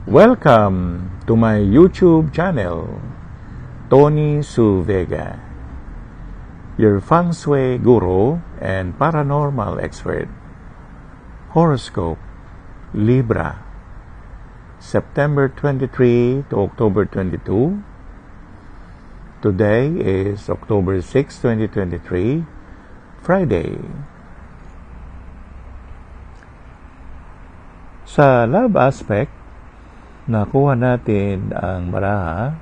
Welcome to my YouTube channel, Tony Su Vega, your feng shui guru and paranormal expert. Horoscope, Libra, September 23 to October 22. Today is October 6, 2023, Friday. Sa love aspect, nakuha natin ang baraha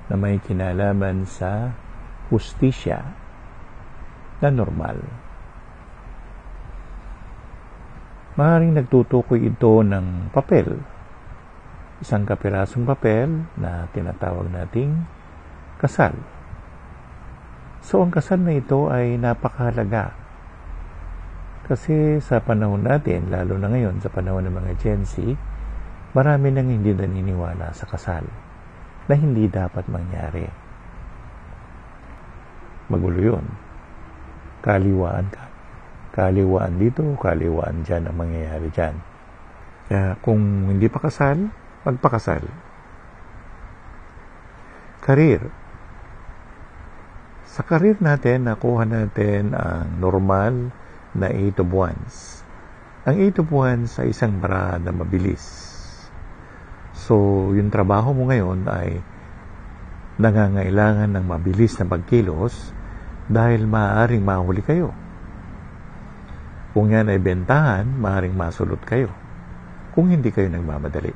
na may kinalaman sa hustisya na normal. Maaaring nagtutukoy ito ng papel. Isang kapirasong papel na tinatawag nating kasal. So, ang kasal na ito ay napakahalaga. Kasi sa panahon natin, lalo na ngayon sa panahon ng mga Gen Z, marami nang hindi naniniwala sa kasal na hindi dapat mangyari. Magulo yun. Kaliwaan ka. Kaliwaan dito, kaliwaan dyan ang mangyayari dyan. Kaya kung hindi pa kasal, magpakasal. Career. Sa career natin, nakuha natin ang normal na 8 of Wands. Ang 8 of Wands ay isang baraha na mabilis. So, yung trabaho mo ngayon ay nangangailangan ng mabilis na pagkilos dahil maaaring mahuli kayo. Kung yan ay bentahan, maaaring masulot kayo kung hindi kayo nagmamadali.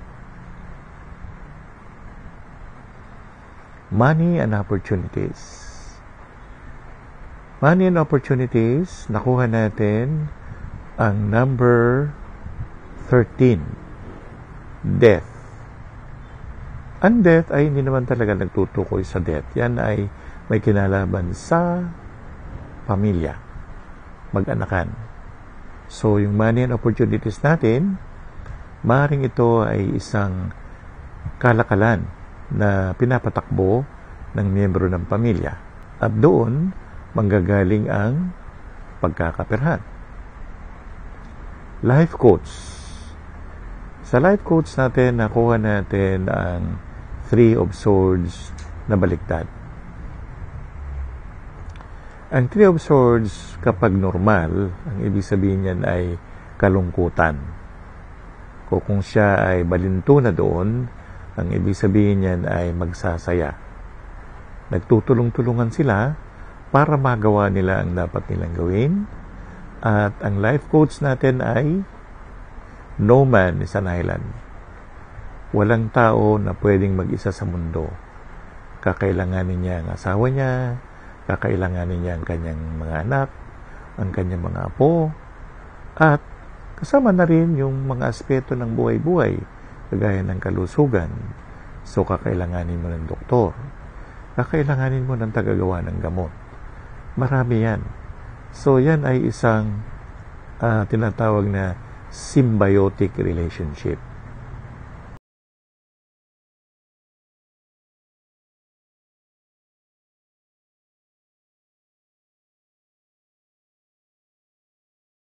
Money and opportunities. Money and opportunities, nakuha natin ang number 13, death. Ang death ay hindi naman talaga nagtutukoy sa death. Yan ay may kinalaman sa pamilya, mag-anakan. So, yung money and opportunities natin, maaaring ito ay isang kalakalan na pinapatakbo ng miyembro ng pamilya. At doon, manggagaling ang pagkakapirhan. Life coach. Sa life coach natin, nakuha natin ang 3 of Swords na baliktad. Ang 3 of Swords, kapag normal, ang ibig sabihin niyan ay kalungkutan. Kung siya ay balinto na doon, ang ibig sabihin niyan ay magsasaya. Nagtutulong-tulungan sila para magawa nila ang dapat nilang gawin. At ang life coach natin ay no man is an island. Walang tao na pwedeng mag-isa sa mundo. Kakailanganin niya ang asawa niya, kakailanganin niya ang kanyang mga anak, ang kanyang mga apo, at kasama na rin yung mga aspeto ng buhay-buhay, kagaya ng kalusugan. So, kakailanganin mo ng doktor. Kakailanganin mo ng tagagawa ng gamot. Marami yan. So, yan ay isang tinatawag na symbiotic relationship.